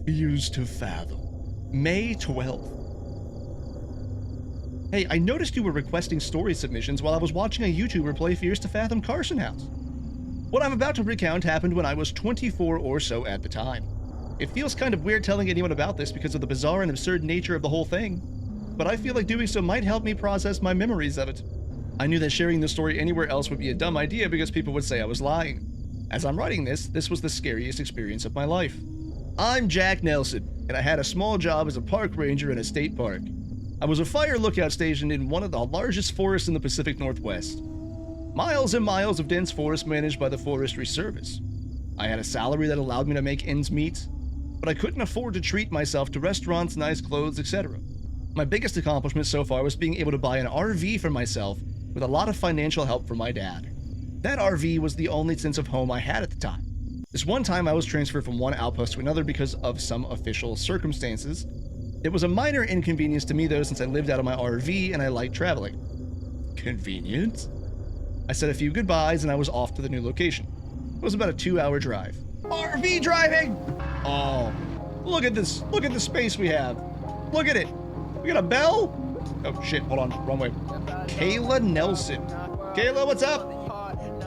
Refuse to fathom. May 12th. Hey, I noticed you were requesting story submissions while I was watching a YouTuber play Fears to Fathom Carson House. What I'm about to recount happened when I was 24 or so at the time. It feels kind of weird telling anyone about this because of the bizarre and absurd nature of the whole thing, but I feel like doing so might help me process my memories of it. I knew that sharing the story anywhere else would be a dumb idea because people would say I was lying. As I'm writing this was the scariest experience of my life. I'm Jack Nelson, and I had a small job as a park ranger in a state park. I was a fire lookout station in one of the largest forests in the Pacific Northwest. Miles and miles of dense forest managed by the Forestry Service. I had a salary that allowed me to make ends meet, but I couldn't afford to treat myself to restaurants, nice clothes, etc. My biggest accomplishment so far was being able to buy an RV for myself with a lot of financial help from my dad. That RV was the only sense of home I had at the time. This one time I was transferred from one outpost to another because of some official circumstances. It was a minor inconvenience to me though, since I lived out of my RV and I liked traveling. Convenient? I said a few goodbyes and I was off to the new location. It was about a 2-hour drive. RV driving! Oh, look at this. Look at the space we have. Look at it. We got a bell? Oh shit, hold on, wrong way. Kayla Nelson. Kayla, what's up?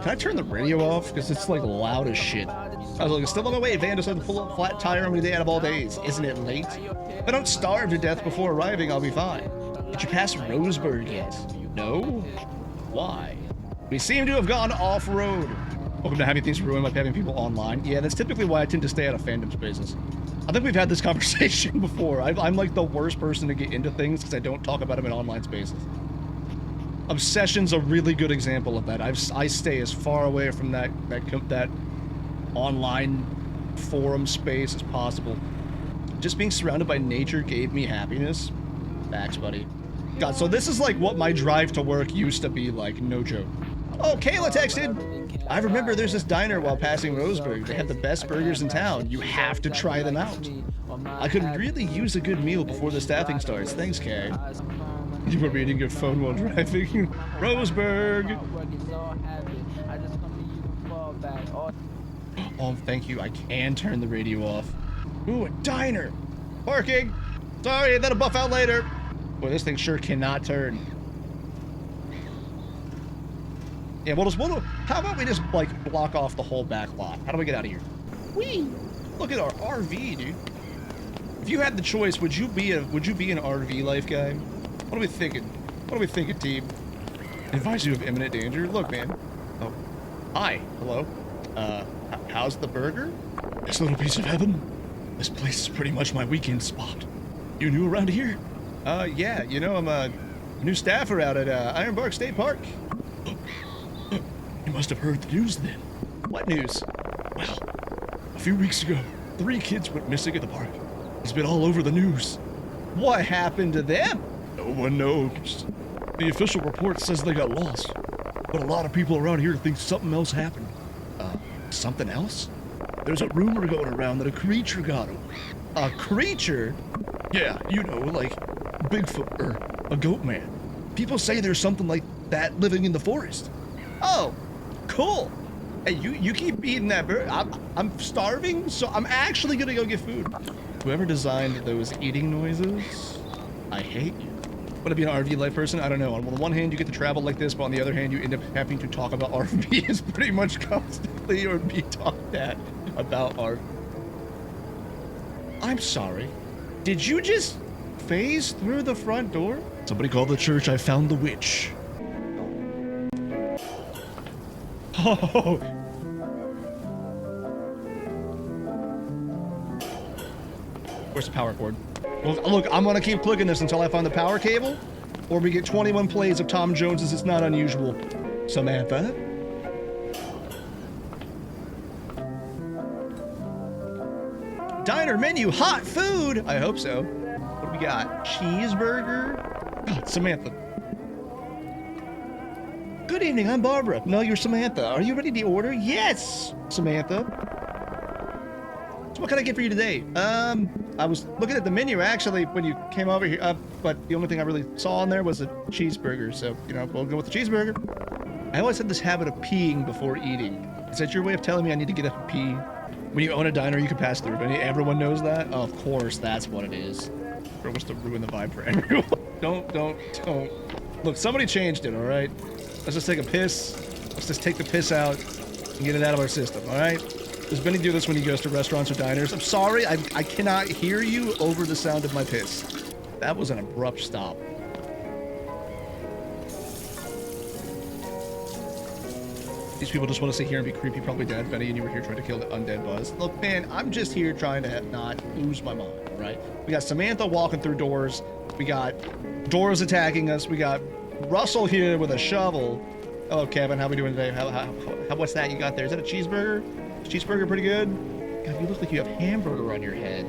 Can I turn the radio off? Because it's like loud as shit. I was like, still on my way, Van, just had to pull up flat tire on my day out of all days. Isn't it late? If I don't starve to death before arriving, I'll be fine. Did you pass Roseburg yet? No? Why? We seem to have gone off-road. Welcome to having things ruined by having people online. Yeah, that's typically why I tend to stay out of fandom spaces. I think we've had this conversation before. I'm like the worst person to get into things because I don't talk about them in online spaces. Obsession's a really good example of that. I stay as far away from that online forum space as possible. Just being surrounded by nature gave me happiness. Facts, buddy. God, so this is like what my drive to work used to be like, no joke. Oh, Kayla texted. I remember there's this diner while passing Roseburg. They have the best burgers in town. You have to try them out. I could really use a good meal before the staffing starts. Thanks, Kay. You were reading your phone while driving. Roseburg. Oh, thank you. I can turn the radio off. Ooh, a diner. Parking. Sorry, that'll buff out later. Boy, this thing sure cannot turn. Yeah, how about we just, like, block off the whole back lot? How do we get out of here? Whee! Look at our RV, dude. If you had the choice, would you be an RV life guy? What are we thinking? What are we thinking, team? Advise you of imminent danger? Look, man. Oh. Hi. Hello. How's the burger? This little piece of heaven. This place is pretty much my weekend spot. You new around here? Yeah, you know, I'm a new staffer out at, Ironbark State Park. You must have heard the news then. What news? Well, a few weeks ago, 3 kids went missing at the park. It's been all over the news. What happened to them? No one knows. The official report says they got lost, but a lot of people around here think something else happened. Something else? There's a rumor going around that a creature got them. A creature? Yeah, you know, like Bigfoot or a goat man. People say there's something like that living in the forest. Oh, cool. Hey, you keep eating that bird. I'm starving, so I'm actually gonna go get food. Whoever designed those eating noises, I hate you. Want to be an RV life person? I don't know. On the one hand, you get to travel like this, but on the other hand, you end up having to talk about RVs pretty much constantly, or be talked at about RV. I'm sorry. Did you just phase through the front door? Somebody called the church. I found the witch. Oh. Where's the power cord? Well, look, I'm gonna keep clicking this until I find the power cable, or we get 21 plays of Tom Jones's It's Not Unusual. Samantha? Diner menu, hot food! I hope so. What do we got? Cheeseburger? God, Samantha. Good evening, I'm Barbara. No, you're Samantha. Are you ready to order? Yes, Samantha. So what can I get for you today? I was looking at the menu actually when you came over here, but the only thing I really saw on there was a cheeseburger. So, you know, we'll go with the cheeseburger. I always had this habit of peeing before eating. Is that your way of telling me I need to get up and pee? When you own a diner, you can pass through. Everyone knows that? Oh, of course, that's what it is. Bro wants to ruin the vibe for everyone. Don't. Look, somebody changed it, all right? Let's just take a piss. Let's just take the piss out and get it out of our system, all right? Does Benny do this when he goes to restaurants or diners? I'm sorry, I cannot hear you over the sound of my piss. That was an abrupt stop. These people just want to sit here and be creepy, probably dead, Benny, and you were here trying to kill the undead Buzz. Look, man, I'm just here trying to not lose my mind, all right? We got Samantha walking through doors. We got doors attacking us. We got Russell here with a shovel. Hello, Kevin. How we doing today? What's that you got there? Is that a cheeseburger? Is cheeseburger pretty good? God, you look like you have hamburger on your head.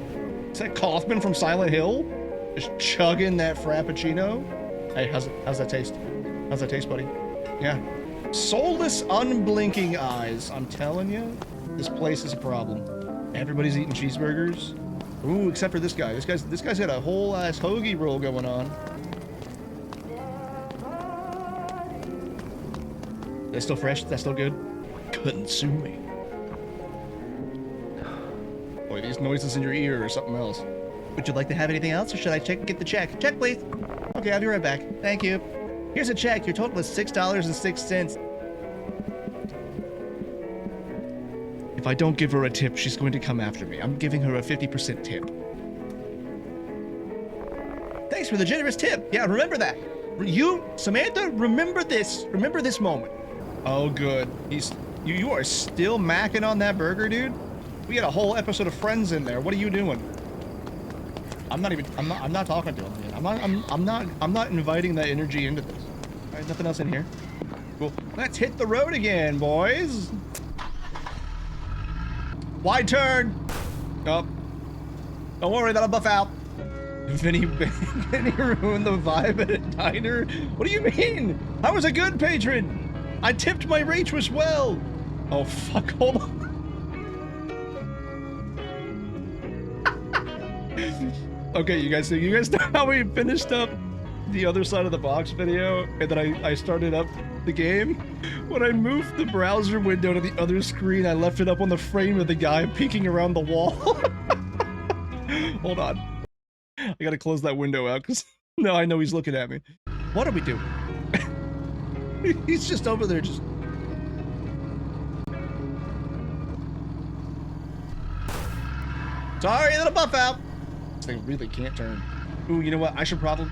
Is that Kaufman from Silent Hill? Just chugging that Frappuccino? Hey, how's that taste? How's that taste, buddy? Yeah. Soulless, unblinking eyes. I'm telling you, this place is a problem. Everybody's eating cheeseburgers. Ooh, except for this guy. This guy's got a whole ass hoagie roll going on. That's still fresh? That's still good? Couldn't sue me. Boy, these noises in your ear or something else. Would you like to have anything else, or should I get the check? Check, please. Okay, I'll be right back. Thank you. Here's a check. Your total is $6.06. If I don't give her a tip, she's going to come after me. I'm giving her a 50% tip. Thanks for the generous tip. Yeah, remember that. You, Samantha, remember this. Remember this moment. Oh, good. You are still macking on that burger, dude. We had a whole episode of Friends in there. What are you doing? I'm not talking to him, man. I'm not inviting that energy into this. All right, nothing else in here. Cool. Let's hit the road again, boys. Wide turn. Oh. Don't worry, that'll buff out. Vinny ruined the vibe at a diner? What do you mean? I was a good patron. I tipped my waitress well. Oh, fuck, hold on. Okay, you guys know how we finished up the other side of the box video and then I started up the game? When I moved the browser window to the other screen, I left it up on the frame of the guy peeking around the wall. Hold on. I gotta close that window out because now I know he's looking at me. What are we doing? He's just over there just... Sorry, little buff out. This thing really can't turn. Ooh, you know what? I should probably...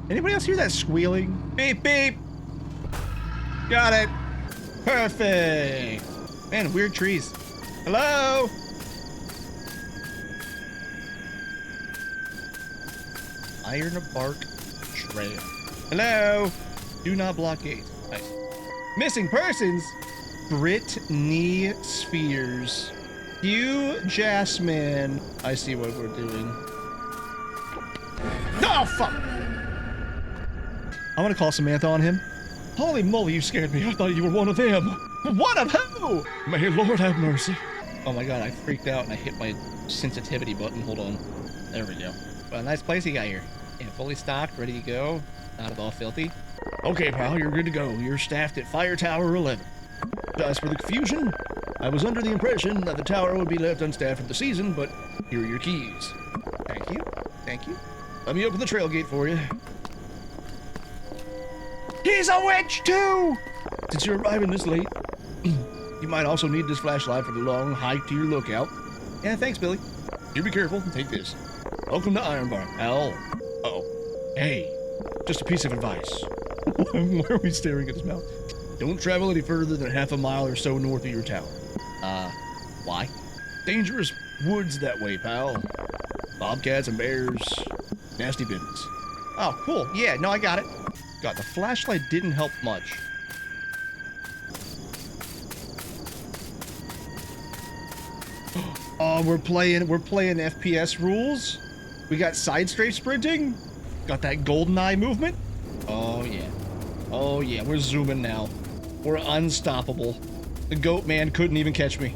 Anybody else hear that squealing? Beep, beep. Got it. Perfect. Man, weird trees. Hello? Ironbark Trail. Hello? Do not block gate. Nice. Missing persons? Britney Spears. Hugh Jasmine. I see what we're doing. Oh, fuck! I want to call Samantha on him. Holy moly, you scared me. I thought you were one of them. One of who? May Lord have mercy. Oh my god, I freaked out and I hit my sensitivity button. Hold on. There we go. Well, nice place you got here. Yeah, fully stocked, ready to go. Not at all filthy. Okay, pal, you're good to go. You're staffed at Fire Tower 11. As for the confusion, I was under the impression that the tower would be left unstaffed for the season, but here are your keys. Thank you. Thank you. Let me open the trail gate for you. He's a witch, too! Since you're arriving this late, you might also need this flashlight for the long hike to your lookout. Yeah, thanks, Billy. You be careful and take this. Welcome to Ironbark, pal. Uh-oh. Hey, just a piece of advice. Why are we staring at his mouth? Don't travel any further than half a mile or so north of your tower. Why? Dangerous woods that way, pal. Bobcats and bears. Nasty business. Oh, cool. Yeah, no, I got it. God, the flashlight didn't help much. Oh, we're playing FPS rules. We got side strafe sprinting. Got that golden eye movement. Oh yeah. Oh yeah, we're zooming now. We're unstoppable. The goat man couldn't even catch me.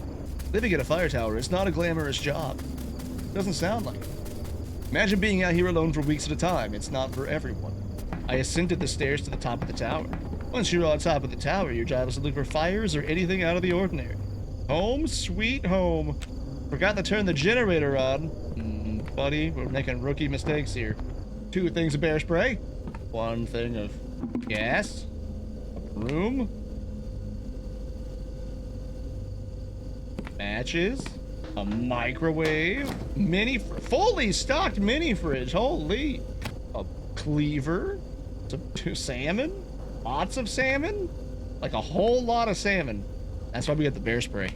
Living at a fire tower is not a glamorous job. Doesn't sound like it. Imagine being out here alone for weeks at a time. It's not for everyone. I ascended the stairs to the top of the tower. Once you're on top of the tower, your job is to look for fires or anything out of the ordinary. Home sweet home. Forgot to turn the generator on. Buddy, we're making rookie mistakes here. 2 things of bear spray. 1 thing of gas. A broom. Matches. A microwave. Fully stocked mini fridge. Holy. A cleaver. Some salmon. Lots of salmon. Like a whole lot of salmon. That's why we got the bear spray.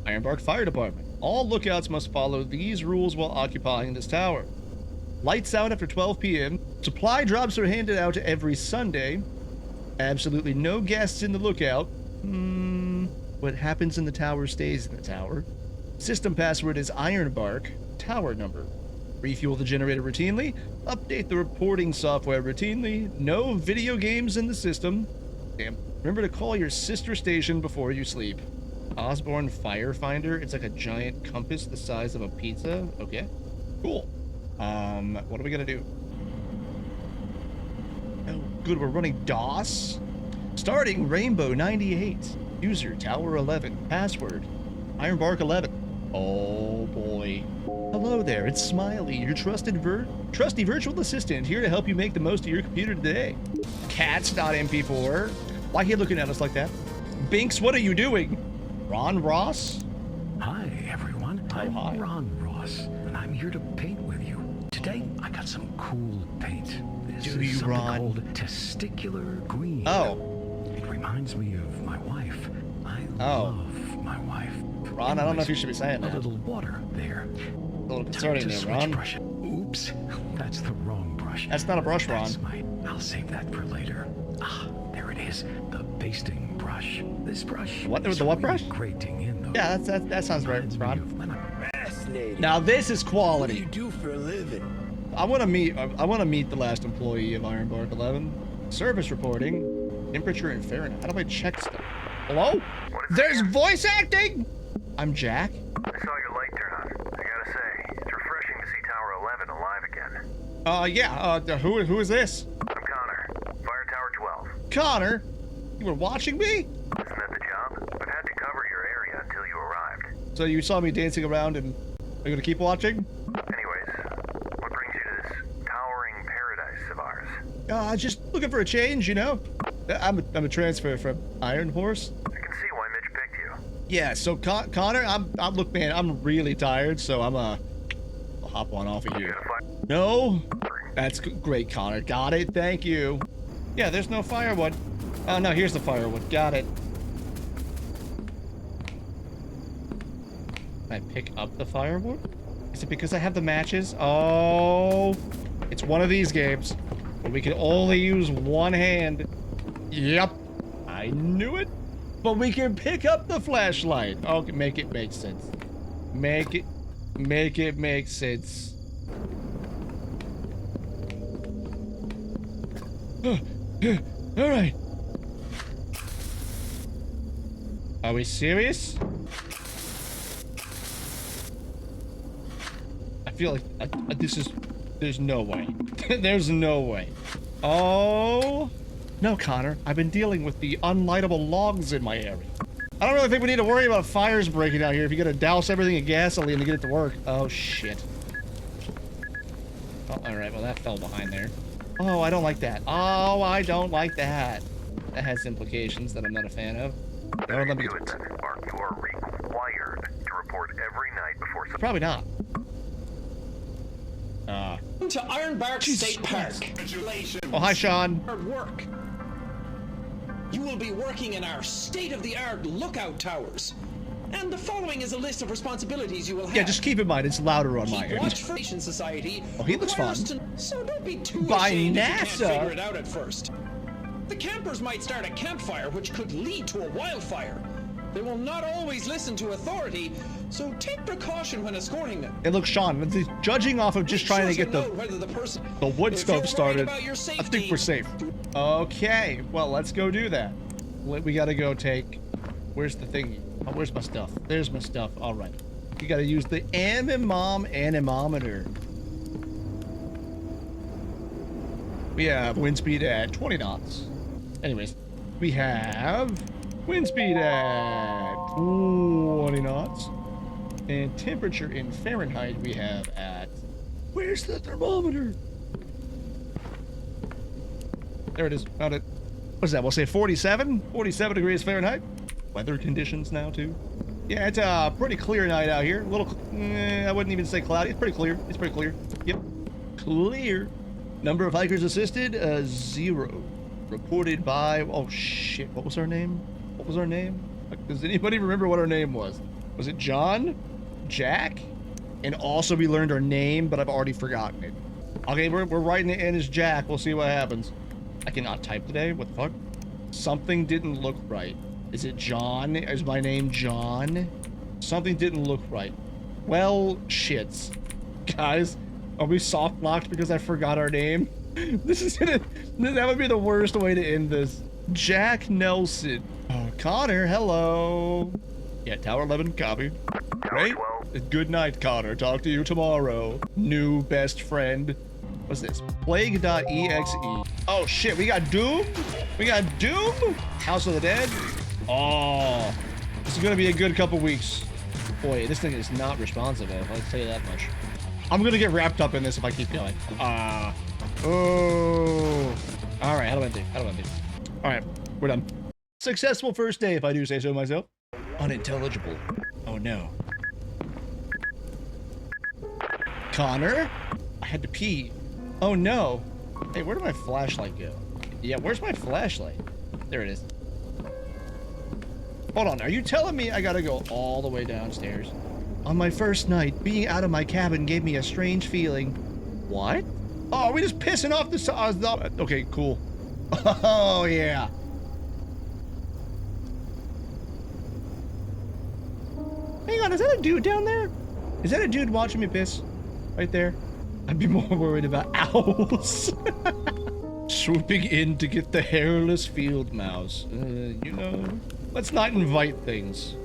Ironbark Fire Department. All lookouts must follow these rules while occupying this tower. Lights out after 12 p.m. Supply drops are handed out every Sunday. Absolutely no guests in the lookout. What happens in the tower stays in the tower. System password is Ironbark. Tower number. Refuel the generator routinely. Update the reporting software routinely. No video games in the system. Damn. Remember to call your sister station before you sleep. Osborne Firefinder. It's like a giant compass the size of a pizza. Okay. Cool. What are we gonna do? Oh, good. We're running DOS. Starting Rainbow 98. User Tower 11. Password Ironbark 11. Oh boy. Hello there. It's Smiley, your trusty virtual assistant, here to help you make the most of your computer today. Cats.mp4. Why are you looking at us like that? Binks, what are you doing? Ron Ross? Hi, everyone. I'm Ron Ross, and I'm here to paint with you. Today, I got some cool paint. This is something called testicular green. Oh. It reminds me of my wife. I love my wife. Ron, I don't know if you should be saying that. A little water there. A little concerning there, Ron. Brush. Oops, that's the wrong brush. That's not a brush, Ron. I'll save that for later. Ah, there it is. The basting brush. This brush. What? The what brush? Grating in though. Yeah, that sounds right, Ron. Now this is quality. What do you do for a living? I want to meet the last employee of Ironbark 11. Service reporting. Temperature in Fahrenheit. How do I check stuff? Hello? There's voice acting. I'm Jack. I saw your light turn on. I gotta say, it's refreshing to see Tower 11 alive again. Yeah. Who is this? I'm Connor. Fire Tower 12. Connor? You were watching me? Isn't that the job? I've had to cover your area until you arrived. So you saw me dancing around and are you gonna keep watching? Anyways, what brings you to this towering paradise of ours? Just looking for a change, you know? I'm a transfer from Iron Horse. I can see why Mitch picked you. Yeah, so Connor, look, man, I'm really tired, so I'll hop on off of here. No? That's great, Connor. Got it, thank you. Yeah, there's no firewood. Oh, no, here's the firewood. Got it. Can I pick up the firewood? Is it because I have the matches? Oh, it's one of these games where we can only use one hand. Yep, I knew it. But we can pick up the flashlight. Okay, make it make sense. Make it make sense. All right. Are we serious? I feel like there's no way. There's no way. Oh. No, Connor. I've been dealing with the unlightable logs in my area. I don't really think we need to worry about fires breaking out here if you gotta douse everything in gasoline to get it to work. Oh, shit. Oh, alright. Well, that fell behind there. Oh, I don't like that. Oh, I don't like that. That has implications that I'm not a fan of. Don't let me get to You are required to report every night before... Probably not. Welcome to Ironbark State Park. Congratulations. Oh, hi, Sean. Hard work. You will be working in our state-of-the-art lookout towers. And the following is a list of responsibilities you will have. Yeah, just keep in mind, it's louder on my end. Watch for Nation Society. Oh, he looks fun. So don't be too By ashamed if you NASA. can't figure it out at first. The campers might start a campfire, which could lead to a wildfire. They will not always listen to authority, so take precaution when escorting them. And look, Sean, judging off of just trying to get the wood stove started, I think we're safe. Okay, well, let's go do that. We gotta go take... Where's the thingy? Oh, where's my stuff? There's my stuff. All right. You gotta use the anemometer. We have wind speed at 20 knots. Anyways, we have wind speed at 20 knots. And temperature in Fahrenheit we have at... Where's the thermometer? There it is. Found it. What's that? We'll say 47? 47 degrees Fahrenheit. Weather conditions now, too. Yeah, it's a pretty clear night out here. A little... I wouldn't even say cloudy. It's pretty clear. It's pretty clear. Yep. Clear. Number of hikers assisted, 0. Reported by... Oh, shit. What was our name? What was our name? Does anybody remember what our name was? Was it John? Jack? And also we learned our name, but I've already forgotten it. Okay, we're writing it in as Jack. We'll see what happens. I cannot type today. What the fuck? Something didn't look right. Is it John? Is my name John? Something didn't look right. Well, shits. Guys, are we soft locked because I forgot our name? This is gonna... That would be the worst way to end this. Jack Nelson. Oh, Connor, hello. Yeah, Tower 11, copy. Great. Good night, Connor. Talk to you tomorrow. New best friend. What's this? Plague.exe. Oh shit, we got Doom? We got Doom? House of the Dead? Oh, this is gonna be a good couple weeks. Boy, this thing is not responsive, I'll tell you that much. I'm gonna get wrapped up in this if I keep going. Oh. Alright, how do I do? Alright, we're done. Successful first day, if I do say so myself. Unintelligible. Oh no. Connor? I had to pee. Oh no. Hey, where did my flashlight go? Yeah, where's my flashlight? There it is. Hold on, are you telling me I gotta go all the way downstairs? On my first night, being out of my cabin gave me a strange feeling. What? Oh, are we just pissing off the... okay, cool. Oh, yeah. Hang on, is that a dude down there? Is that a dude watching me piss? Right there? I'd be more worried about owls. Swooping in to get the hairless field mouse. You know, let's not invite things.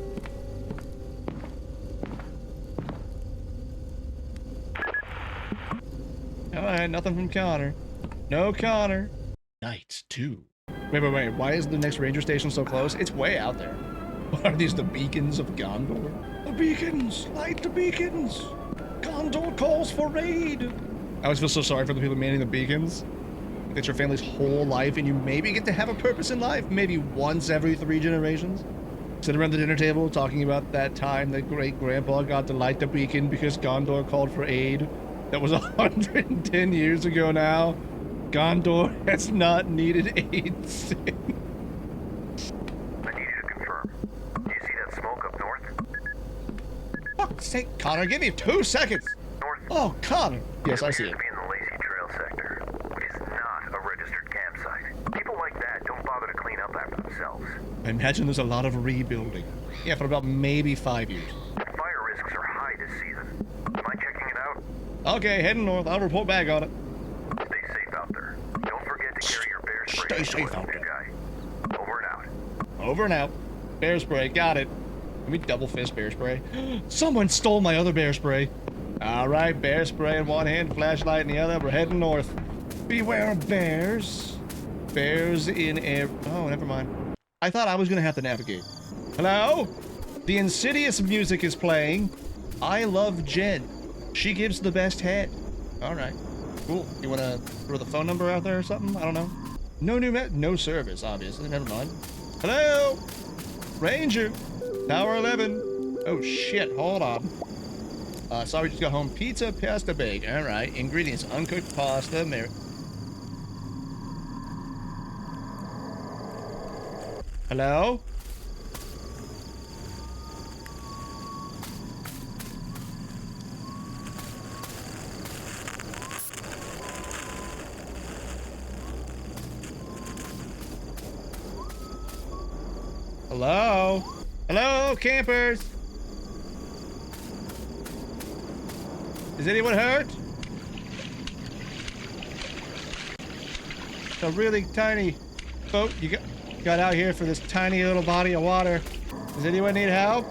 Alright, nothing from Connor. No Connor. Night 2. Wait. Why is the next ranger station so close? It's way out there. Are these the beacons of Gondor? The beacons! Light the beacons! Gondor calls for raid! I always feel so sorry for the people manning the beacons. It's your family's whole life and you maybe get to have a purpose in life. Maybe once every 3 generations. Sit around the dinner table talking about that time that great-grandpa got to light the beacon because Gondor called for aid. That was 110 years ago now. Gondor has not needed aid since. I need you to confirm. Do you see that smoke up north? Fuck's sake, Connor, give me 2 seconds. North? Oh, Connor. Yes, I see it. It appears to be in the Lazy Trail sector, which is not a registered campsite. People like that don't bother to clean up after themselves. I imagine there's a lot of rebuilding. Yeah, for about maybe 5 years. Fire risks are high this season. Mind checking it out? Okay, heading north. I'll report back on it. Stay safe out there. Don't forget to carry your bear spray. Stay safe out there. Guy. Over and out. Over and out. Bear spray, got it. Let me double fist bear spray. Someone stole my other bear spray. Alright, bear spray in one hand, flashlight in the other. We're heading north. Beware of bears. Bears in air. Oh, never mind. I thought I was gonna have to navigate. Hello? The Insidious music is playing. I love Jen. She gives the best head. Alright. Cool. You wanna throw the phone number out there or something? I don't know. No service, obviously. Never mind. Hello? Ranger. Tower 11. Oh shit, hold on. Sorry, just got home. Pizza, pasta, bake. Alright. Ingredients, uncooked pasta, Hello? Hello? Hello, campers? Is anyone hurt? It's a really tiny boat you got out here for this tiny little body of water. Does anyone need help?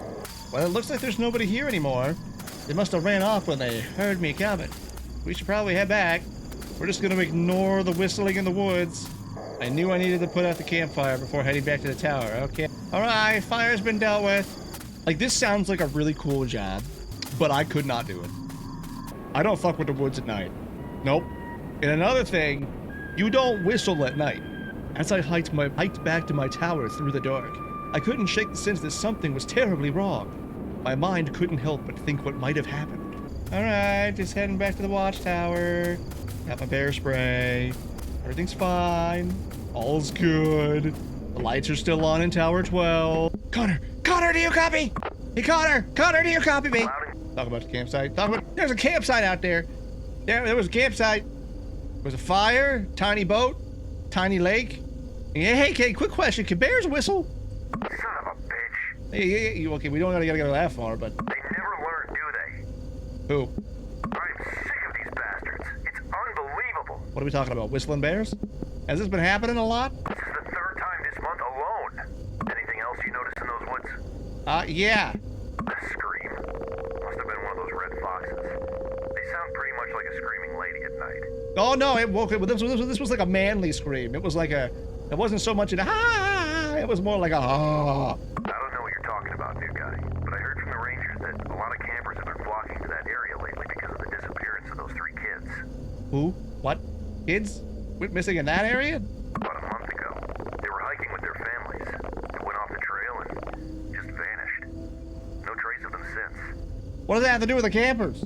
Well, it looks like there's nobody here anymore. They must have ran off when they heard me coming. We should probably head back. We're just gonna ignore the whistling in the woods. I knew I needed to put out the campfire before heading back to the tower. Okay. Alright, fire's been dealt with. Like, this sounds like a really cool job, but I could not do it. I don't fuck with the woods at night. Nope. And another thing, you don't whistle at night. As I hiked back to my tower through the dark, I couldn't shake the sense that something was terribly wrong. My mind couldn't help but think what might have happened. Alright, just heading back to the watchtower. Got my bear spray. Everything's fine. All's good. The lights are still on in Tower 12. Connor! Connor, do you copy? Hey, Connor! Connor, do you copy me? Talk about the campsite. There's a campsite out there. There was a campsite. There was a fire, tiny boat, tiny lake. Hey, quick question. Can bears whistle? Son of a bitch. Hey, okay, we don't gotta go that far, but... They never learn, do they? Who? I'm sick of these bastards. It's unbelievable. What are we talking about? Whistling bears? Has this been happening a lot? This is the third time this month alone. Anything else you noticed in those woods? Yeah. The scream. Must have been one of those red foxes. They sound pretty much like a screaming lady at night. Oh, no, this was like a manly scream. It was like a... It wasn't so much an ah, it was more like a ah. I don't know what you're talking about, new guy, but I heard from the rangers that a lot of campers have been flocking to that area lately because of the disappearance of those 3 kids. Who? What? Kids? Went missing in that area? About a month ago. They were hiking with their families. They went off the trail and just vanished. No trace of them since. What does that have to do with the campers?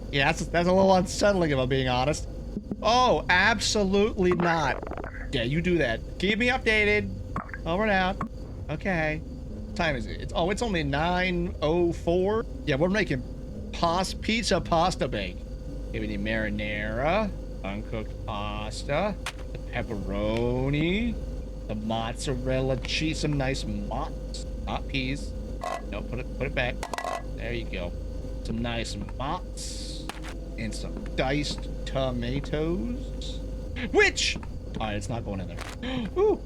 Yeah, that's a little unsettling if I'm being honest. Oh, absolutely not. Yeah, you do that. Keep me updated. Over and out. Okay. What time is it? It's only 9:04. Yeah, we're making pizza pasta bake. Okay, we need marinara, uncooked pasta, the pepperoni, the mozzarella cheese, some nice mozz, not peas. No, put it back. There you go. Some nice mozz and some diced tomatoes. Which? Alright, it's not going in there. Ooh.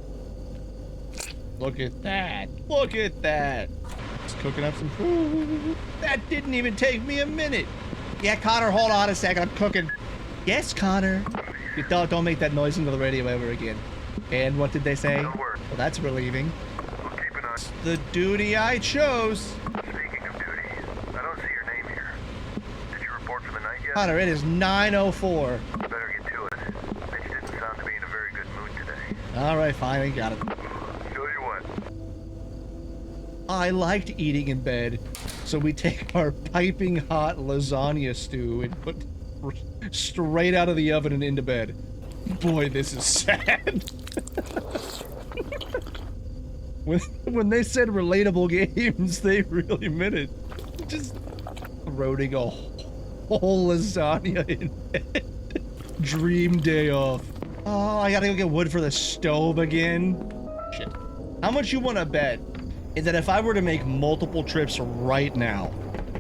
Look at that. Look at that. It's cooking up some food. That didn't even take me a minute. Yeah, Connor, hold on a second. I'm cooking. Yes, Connor. You don't make that noise into the radio ever again. And what did they say? Don't worry. Well, that's relieving. We'll keep an eye. The duty I chose. Speaking of duty, I don't see your name here. Did you report for the night yet? Connor, it is 9:04. You better get to it. Mitch didn't sound to be in a very good mood today. Alright, fine, we got it. Tell you what. I liked eating in bed, so we take our piping hot lasagna stew and put straight out of the oven and into bed. Boy, this is sad. when they said relatable games, they really meant it. Just roading a whole lasagna in bed. Dream day off. Oh, I gotta go get wood for the stove again. Shit. How much you want to bet is that if I were to make multiple trips right now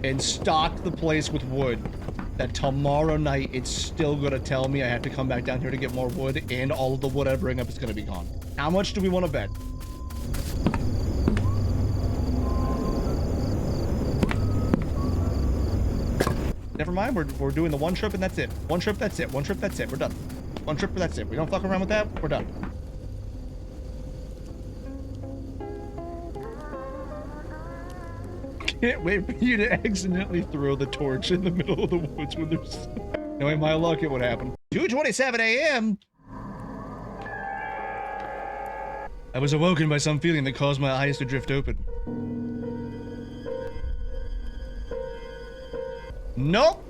and stock the place with wood, that tomorrow night it's still gonna tell me I have to come back down here to get more wood and all of the wood I bring up is gonna be gone? How much do we want to bet? Never mind, we're doing the one trip and that's it. One trip, that's it. One trip, that's it. We're done. One trip, that's it. We don't fuck around with that. We're done. Can't wait for you to accidentally throw the torch in the middle of the woods when there's... Knowing my luck, it would happen. 2:27 a.m. I was awoken by some feeling that caused my eyes to drift open. Nope.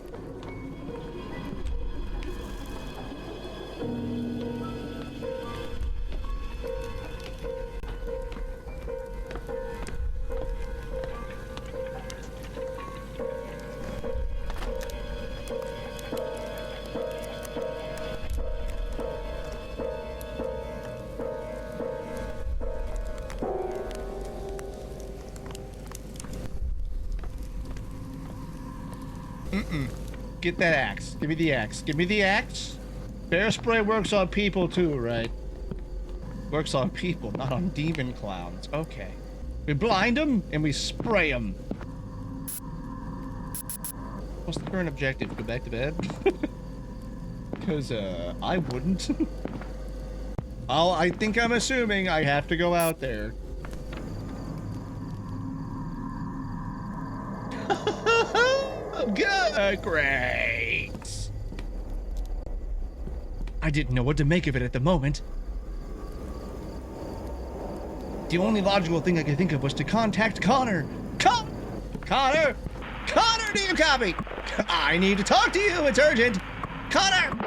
Get that axe. Give me the axe. Give me the axe. Bear spray works on people too, right? Works on people, not on demon clowns. Okay. We blind them and we spray them. What's the current objective? Go back to bed? Because, I wouldn't. Oh, I think I'm assuming I have to go out there. Good, great. I didn't know what to make of it at the moment. The only logical thing I could think of was to contact Connor. Connor! Connor, do you copy? I need to talk to you. It's urgent. Connor!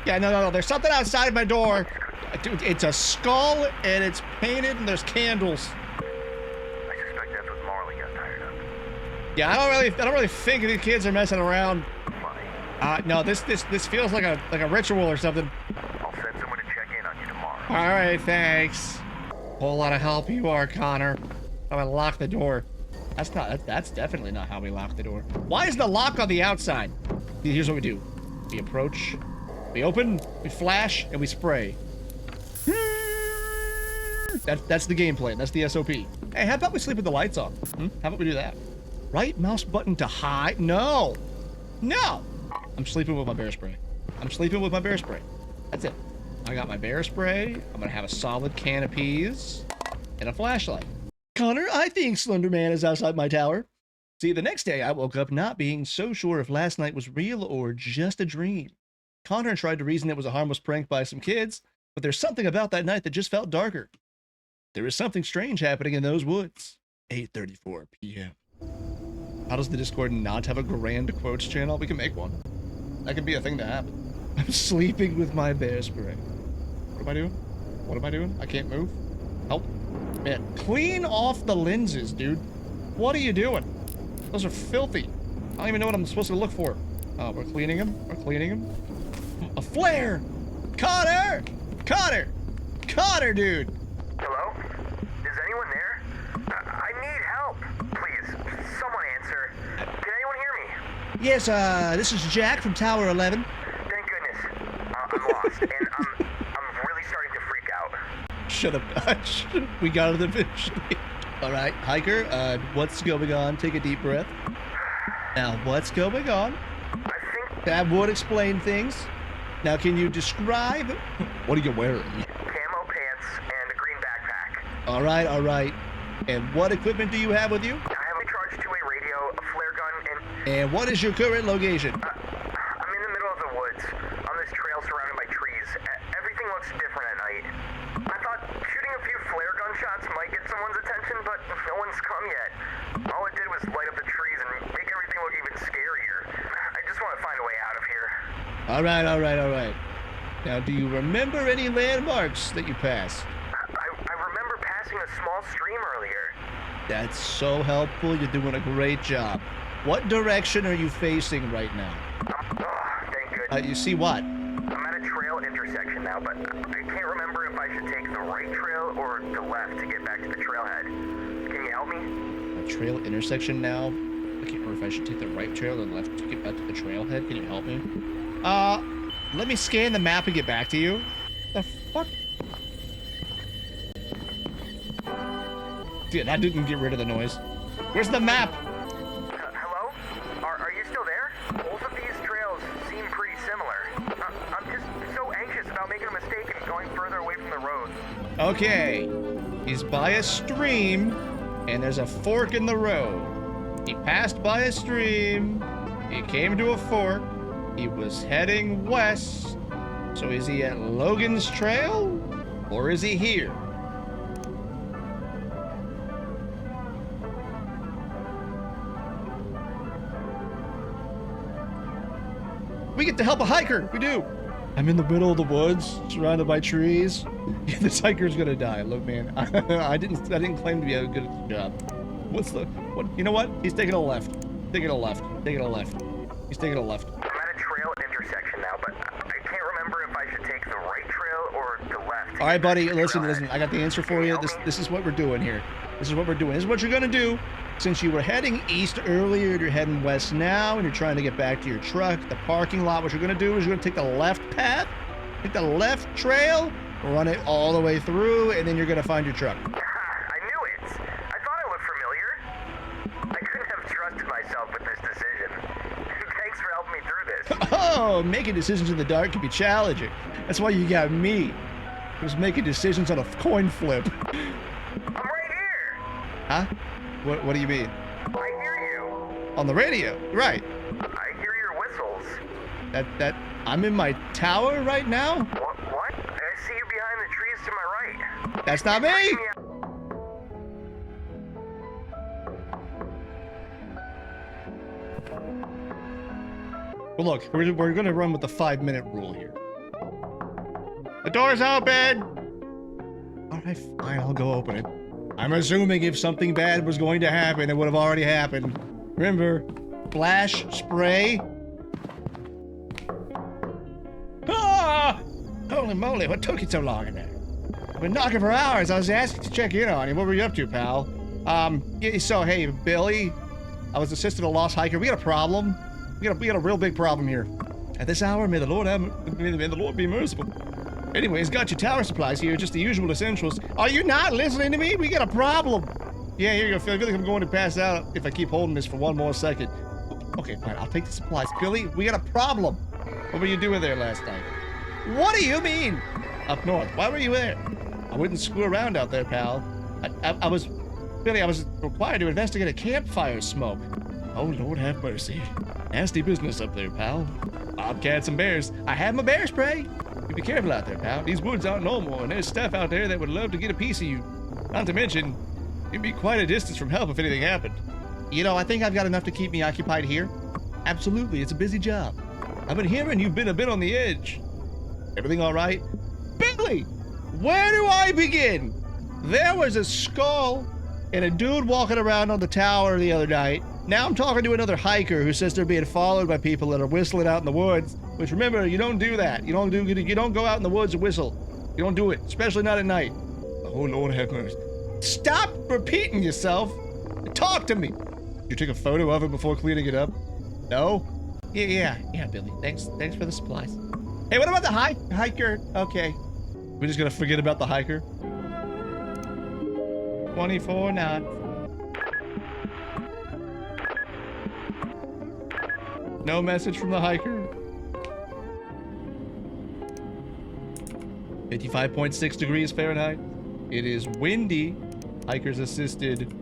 Yeah, no. There's something outside my door. Dude, it's a skull and it's painted and there's candles. I suspect that's what Marley got tired of. Yeah, I don't really think these kids are messing around. Funny. No, this feels like a ritual or something. I'll send someone to check in on you tomorrow. All right, thanks. Whole lot of help you are, Connor. I'm gonna lock the door. That's definitely not how we lock the door. Why is the lock on the outside? Here's what we do. We approach, we open, we flash, and we spray. That's the game plan. That's the SOP. Hey, how about we sleep with the lights on? How about we do that? Right mouse button to hide? No. I'm sleeping with my bear spray. That's it. I got my bear spray. I'm gonna have a solid can of peas and a flashlight. Connor, I think Slender Man is outside my tower. See, the next day I woke up not being so sure if last night was real or just a dream. Connor tried to reason it was a harmless prank by some kids, but there's something about that night that just felt darker. There is something strange happening in those woods. 8:34 p.m. How does the Discord not have a grand quotes channel? We can make one. That could be a thing to happen. I'm sleeping with my bear spray. What am I doing? I can't move. Help. Man, clean off the lenses, dude. What are you doing? Those are filthy. I don't even know what I'm supposed to look for. Oh, we're cleaning them. A flare! Connor, dude. Hello? Is anyone there? I need help. Please, someone answer. Can anyone hear me? Yes, this is Jack from Tower 11. Thank goodness. I'm lost, and I'm really starting to freak out. Shut up, Dodge. We got it eventually. All right, hiker, what's going on? Take a deep breath. Now, what's going on? I think That would explain things. Now, can you describe... What are you wearing? camo pants and a green backpack. All right. And what equipment do you have with you? I have a charged two-way radio, a flare gun, and And what is your current location? I'm in the middle of the woods, on this trail surrounded by trees. Everything looks different at night. I thought shooting a few flare gun shots might get someone's attention, but no one's come yet. All it did was light up the trees and make everything look even scarier. I just want to find a way out of here. All right. Now, do you remember any landmarks that you passed? I remember passing a small stream earlier. That's so helpful. You're doing a great job. What direction are you facing right now? Oh, thank goodness. You see what? I'm at a trail intersection now, but I can't remember if I should take the right trail or the left to get back to the trailhead. Can you help me? A trail intersection now? I can't remember if I should take the right trail or the left to get back to the trailhead. Can you help me? Let me scan the map and get back to you. The fuck? Dude, that didn't get rid of the noise. Where's the map? Hello? Are you still there? Both of these trails seem pretty similar. I'm just so anxious about making a mistake and going further away from the road. Okay. He's by a stream, and there's a fork in the road. He passed by a stream. He came to a fork. He was heading west. So is he at Logan's Trail? Or is he here? We get to help a hiker. We do. I'm in the middle of the woods, surrounded by trees. This hiker's gonna die. Look, man, I didn't claim to be a good job. You know what? He's taking a left. He's taking a left. I'm at a trail intersection now, but I can't remember if I should take the right trail or the left. All right, buddy. Listen. I got the answer for you. This is what we're doing here. This is what you're gonna do. Since you were heading east earlier, you're heading west now, and you're trying to get back to your truck, the parking lot. What you're gonna do is you're gonna take the left path, take the left trail, run it all the way through, and then you're gonna find your truck. I knew know, making decisions in the dark can be challenging. That's why you got me. Just making decisions on a coin flip. I'm right here. Huh? What do you mean? I hear you. On the radio, right. I hear your whistles. I'm in my tower right now? What? I see you behind the trees to my right. That's not me! Freaking me out. Well, look, we're gonna run with the 5-minute rule here. The door's open! Alright, fine, I'll go open it. I'm assuming if something bad was going to happen, it would have already happened. Remember, flash spray. Ah! Holy moly, what took you so long in there? I've been knocking for hours. I was asking to check in on you. What were you up to, pal? Yeah, so, hey, Billy, I was assisting a lost hiker. We got a problem. We got a real big problem here. At this hour, may the Lord be merciful. Anyways, got your tower supplies here, just the usual essentials. Are you not listening to me? We got a problem. Yeah, here you go, Phil. I feel like I'm going to pass out if I keep holding this for one more second. Okay, fine. I'll take the supplies. Billy, we got a problem. What were you doing there last night? What do you mean? Up north. Why were you there? I wouldn't screw around out there, pal. I was required to investigate a campfire smoke. Oh, Lord have mercy. Nasty business up there, pal. Bobcats and bears. I have my bear spray. You be careful out there, pal. These woods aren't normal, and there's stuff out there that would love to get a piece of you. Not to mention, you'd be quite a distance from help if anything happened. You know, I think I've got enough to keep me occupied here. Absolutely, it's a busy job. I've been hearing you've been a bit on the edge. Everything all right? Billy, where do I begin? There was a skull and a dude walking around on the tower the other night. Now I'm talking to another hiker who says they're being followed by people that are whistling out in the woods. Which, remember, you don't do that. You don't go out in the woods and whistle. You don't do it, especially not at night. Oh, Lord have mercy. Stop repeating yourself. Talk to me. Did you take a photo of it before cleaning it up? No? Yeah, Billy. Thanks for the supplies. Hey, what about the hiker? Okay. We're just gonna forget about the hiker? 24 knots. No message from the hiker. 55.6 degrees Fahrenheit. It is windy. Hikers assisted.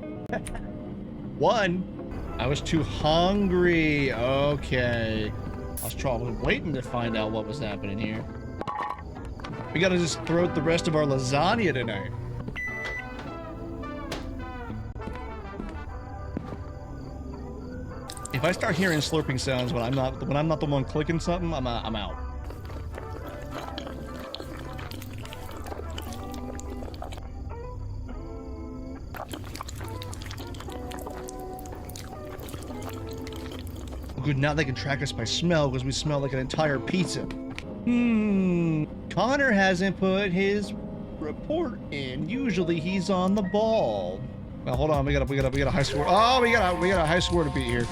1. I was too hungry. Okay. I was waiting to find out what was happening here. We gotta just throw out the rest of our lasagna tonight. If I start hearing slurping sounds when I'm not the one clicking something, I'm out. Good, now they can track us by smell because we smell like an entire pizza. Connor hasn't put his report in. Usually he's on the ball. Well, hold on, we got a high score. Oh, we got a high score to beat here.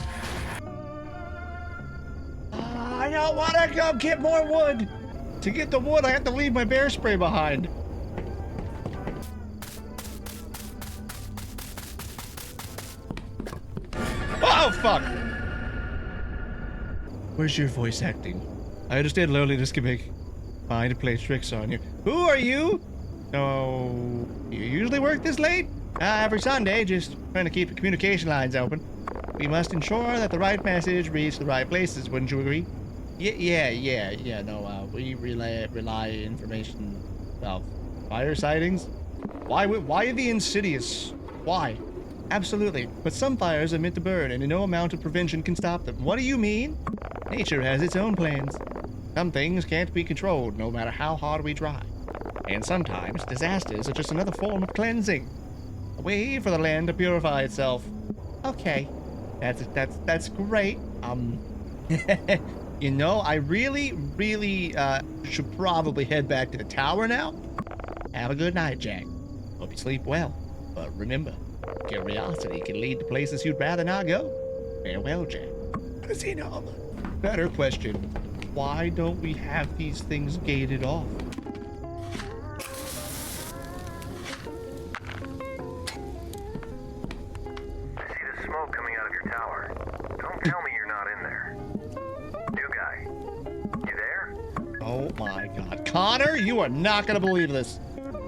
I don't want to go get more wood. To get the wood, I have to leave my bear spray behind. Oh, fuck. Where's your voice acting? I understand loneliness can make fine to play tricks on you. Who are you? Oh, you usually work this late? Every Sunday, just trying to keep the communication lines open. We must ensure that the right message reaches the right places, wouldn't you agree? Yeah, no, we relay information about fire sightings. Why the insidious? Why? Absolutely, but some fires are meant to burn, and no amount of prevention can stop them. What do you mean? Nature has its own plans. Some things can't be controlled, no matter how hard we try. And sometimes, disasters are just another form of cleansing. A way for the land to purify itself. Okay, that's great. You know, I really should probably head back to the tower now. Have a good night, Jack. Hope you sleep well. But remember, curiosity can lead to places you'd rather not go. Farewell, Jack. Does he know? Better question. Why don't we have these things gated off? I see the smoke coming out of your tower. Don't tell me you're not in there. New guy. Oh my god. Connor, you are not gonna believe this.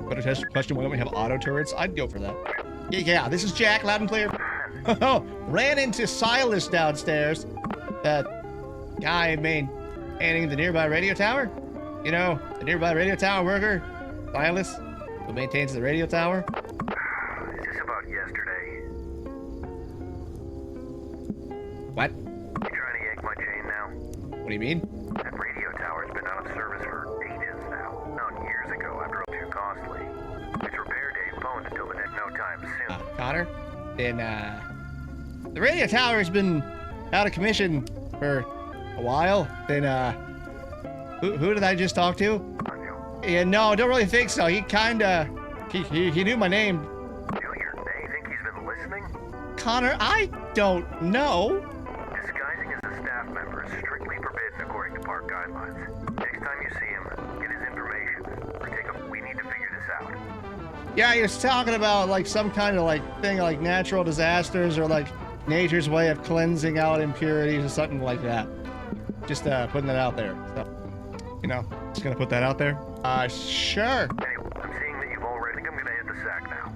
Better test question, why don't we have auto turrets? I'd go for that. Yeah, this is Jack, loud and clear. Oh, ran into Silas downstairs. That guy maintaining the nearby radio tower. You know, the nearby radio tower worker, Silas, who maintains the radio tower. Is this about yesterday? What? You trying to yank my chain now? What do you mean? That radio tower's been out of service for ages now. Not years ago, I drove too costly. Its repair date phoned until the next no time soon. Connor, then, the radio tower's been out of commission for a while. Then, who did I just talk to? Yeah, no, don't really think so. He kinda, he knew my name. Knew your name? Think he's been listening? Connor, I don't know. Disguising as a staff member is strictly forbidden according to park guidelines. Next time you see him, get his information. Or take a, we need to figure this out. Yeah, he was talking about like some kind of like thing like natural disasters or like nature's way of cleansing out impurities or something like that. Just putting that out there. So, you know, just gonna put that out there. Sure. Anyway, I'm seeing that you've already. I'm gonna hit the sack now.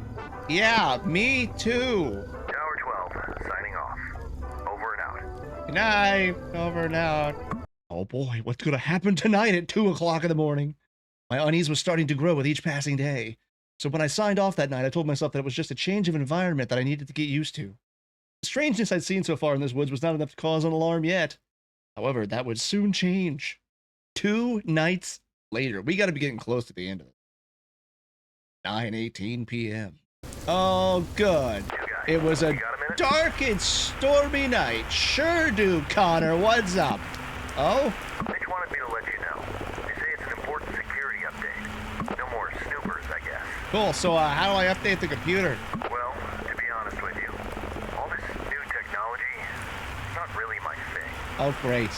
Yeah, me too. Tower 12, signing off. Over and out. Good night. Over and out. Oh boy, what's gonna happen tonight at 2 o'clock in the morning? My unease was starting to grow with each passing day. So when I signed off that night, I told myself that it was just a change of environment that I needed to get used to. The strangeness I'd seen so far in this woods was not enough to cause an alarm yet. However, that would soon change. 2 nights later. We gotta be getting close to the end of it. 9:18 p.m. Oh, good. It was a dark and stormy night. Sure do, Connor. What's up? Oh? Mitch wanted me to let you know. They say it's an important security update. No more snoopers, I guess. Cool. So, how do I update the computer? Well, to be honest with you, all this new technology, it's not really my thing. Oh, great.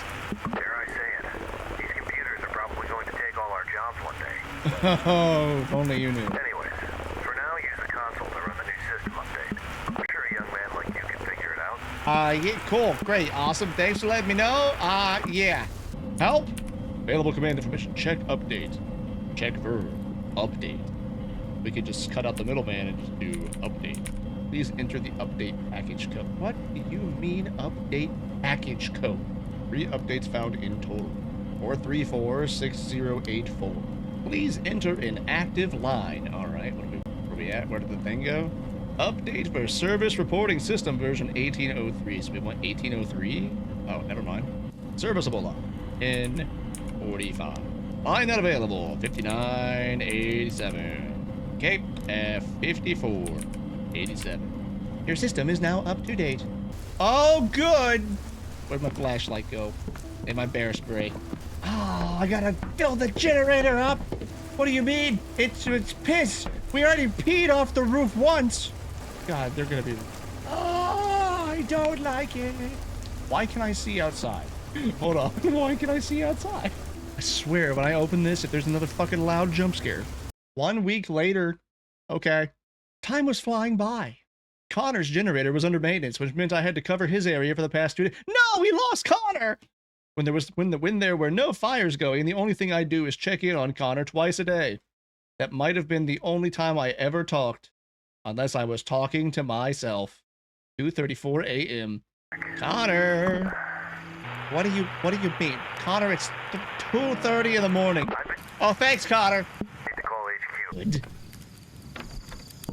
Dare I say it, these computers are probably going to take all our jobs one day. Oh, if only you knew. Anyways, for now, use the console to run the new system update. I'm sure a young man like you can figure it out. Yeah, cool. Great. Awesome. Thanks for letting me know. Yeah. Help? Available command information. Check update. Check verb. Update. We could just cut out the middleman and just do update. Please enter the update package code. What do you mean update package code? 3 updates found in total. 4346084. Please enter an active line. All right, where are we at? Where did the thing go? Update for service reporting system version 1803. So we want 1803? Oh, never mind. Serviceable line. N45. Line not available. 5987. Okay, F5487. Your system is now up to date. Oh, good. Where'd my flashlight go? And my bear spray. Oh, I gotta fill the generator up. What do you mean? It's piss. We already peed off the roof once. God, they're gonna be. Oh, I don't like it. Why can I see outside? Hold on. Why can I see outside? I swear, when I open this, if there's another fucking loud jump scare. 1 week later. Okay. Time was flying by. Connor's generator was under maintenance, which meant I had to cover his area for the past 2 days. No, we lost Connor! When there were no fires going, the only thing I do is check in on Connor twice a day. That might have been the only time I ever talked, unless I was talking to myself. 2:34 a.m. Connor, what do you mean, Connor? It's 2:30 in the morning. Oh, thanks, Connor. Need to call HQ. Good.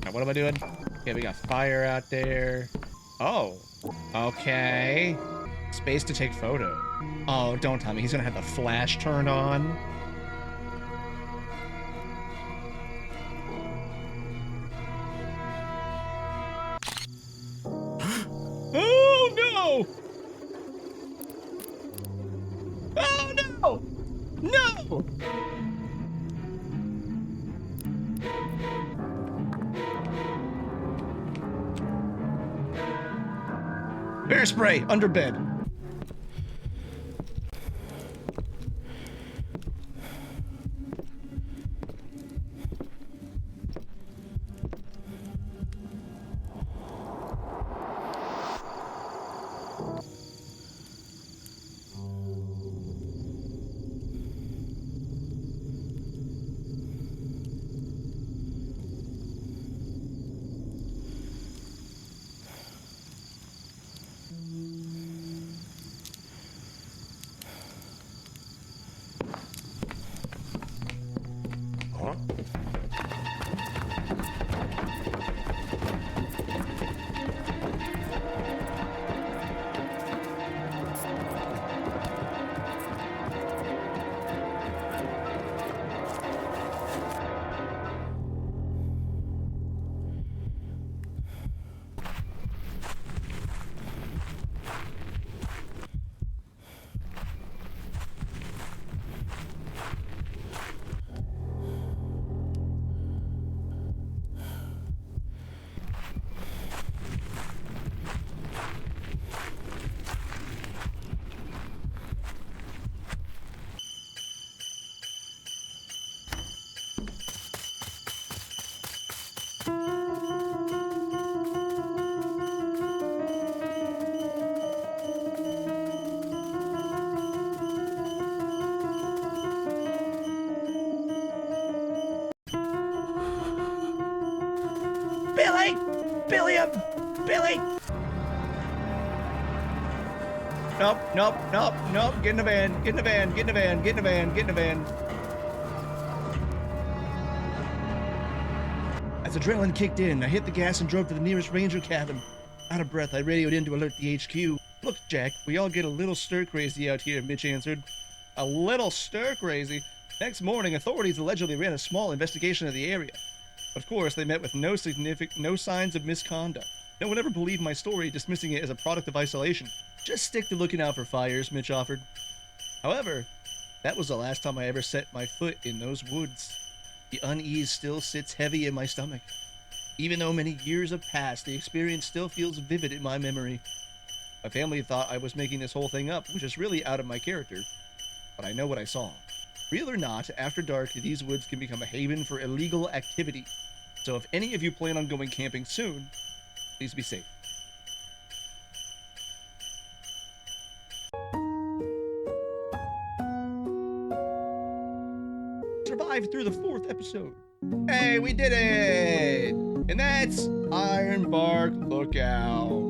Now, what am I doing? Okay, we got fire out there. Oh, okay. Space to take photo. Oh, don't tell me he's gonna have the flash turned on. Oh no! Oh no! No! Bear spray under bed. Billy! Billy! Billy! Nope, nope, nope, nope. Get in the van, get in the van, get in the van, get in the van, get in the van. As adrenaline kicked in, I hit the gas and drove to the nearest ranger cabin. Out of breath, I radioed in to alert the HQ. Look, Jack, we all get a little stir-crazy out here, Mitch answered. A little stir-crazy? Next morning, authorities allegedly ran a small investigation of the area. Of course, they met with no signs of misconduct. No one ever believed my story, dismissing it as a product of isolation. Just stick to looking out for fires, Mitch offered. However, that was the last time I ever set my foot in those woods. The unease still sits heavy in my stomach. Even though many years have passed, the experience still feels vivid in my memory. My family thought I was making this whole thing up, which is really out of my character. But I know what I saw. Real or not, after dark, these woods can become a haven for illegal activity. So if any of you plan on going camping soon, please be safe. Survived through the 4th episode. Hey, we did it! And that's Ironbark Lookout.